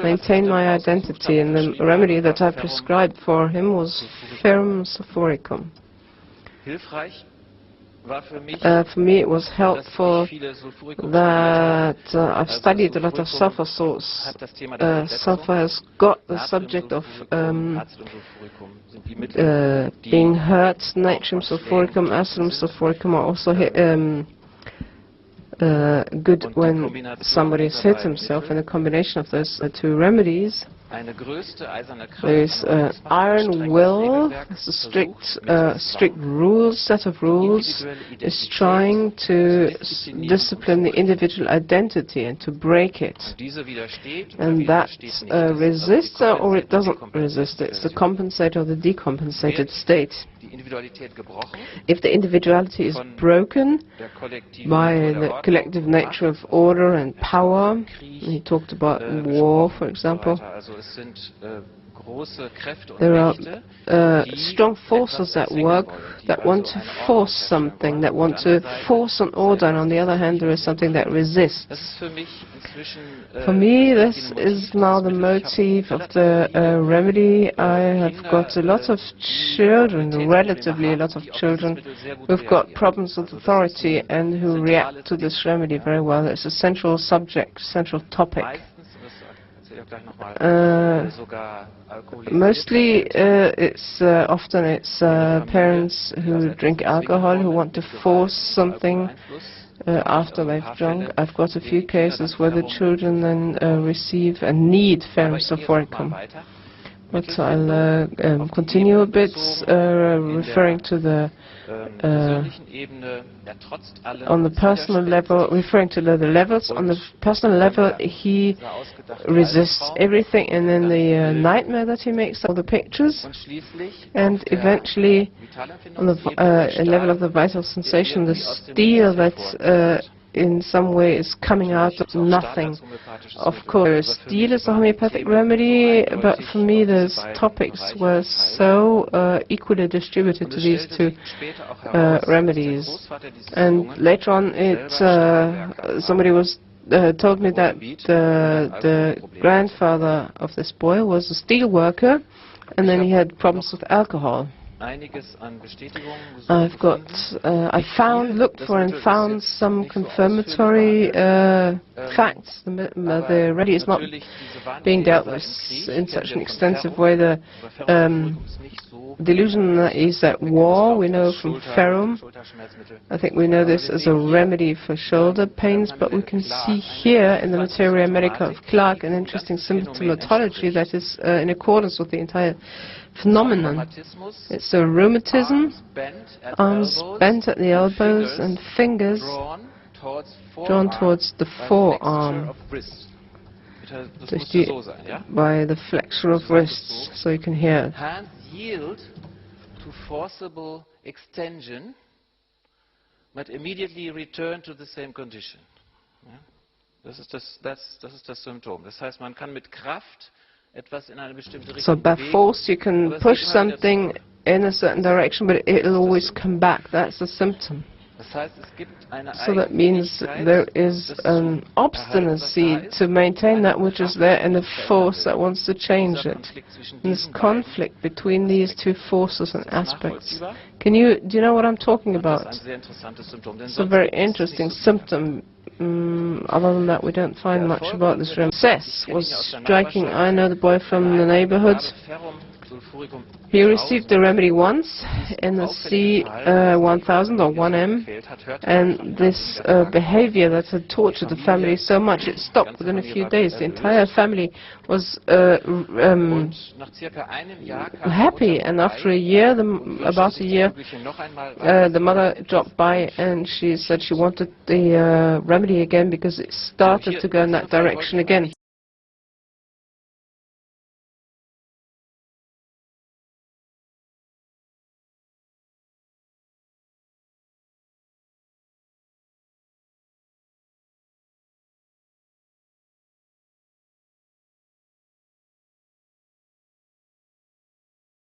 maintain my identity, and the remedy that I prescribed for him was ferrum sulphuricum. For me it was helpful that I've studied a lot of sulfur salts. Sulfur has got the subject of being hurt. Natrium sulphuricum, acidum sulphuricum are also good when somebody has hit himself. In a combination of those two remedies, there is iron will, it's a strict rules, set of rules, is trying to discipline the individual identity and to break it. And that resists or it doesn't resist. It's the compensated or the decompensated state. If the individuality is broken by the collective nature of order and power, he talked about war, for example, there are strong forces at work that want to force something, that want to force an order, and on the other hand there is something that resists. For me, this is now the motif of the remedy. I have got a lot of children, relatively a lot of children, who've got problems with authority and who react to this remedy very well. It's a central subject, central topic. Mostly often it's parents who drink alcohol who want to force something after they've drunk. I've got a few cases where the children then receive and need ferrum sulphuricum. But I'll continue a bit, referring to the on the personal level, referring to the levels. On the personal level, he resists everything, and then the nightmare that he makes, all the pictures, and eventually, on the level of the vital sensation, the steel that in some way is coming out of nothing. Of course, steel is a homeopathic remedy, but for me those topics were so equally distributed to these two remedies. And later on, somebody told me that the grandfather of this boy was a steel worker, and then he had problems with alcohol. I looked for and found some confirmatory facts. The remedy is not being dealt with in such an extensive way. The delusion is at war. We know from ferrum. I think we know this as a remedy for shoulder pains, but we can see here in the Materia Medica of Clark an interesting symptomatology that is in accordance with the entire phenomenon. It's a rheumatism, arms bent at the elbows and fingers drawn towards the forearm by the flexure of wrists, so you can hear it. Hands yield to forcible extension, but immediately return to the same condition. Das ist das Symptom. Das heißt, man kann mit Kraft etwas in eine bestimmte Richtung. So by force you can push something in a certain direction, but it'll always come back. That's the symptom. So that means there is an obstinacy to maintain that which is there and a force that wants to change it. And this conflict between these two forces and aspects. Do you know what I'm talking about? It's a very interesting symptom. Other than that, we don't find much about this remedy. Success was striking. I know the boy from the neighborhood. He received the remedy once in the C1000 or 1M, and this behavior that had tortured the family so much, it stopped within a few days. The entire family was happy, and after a year, about a year, the mother dropped by and she said she wanted the remedy again because it started to go in that direction again.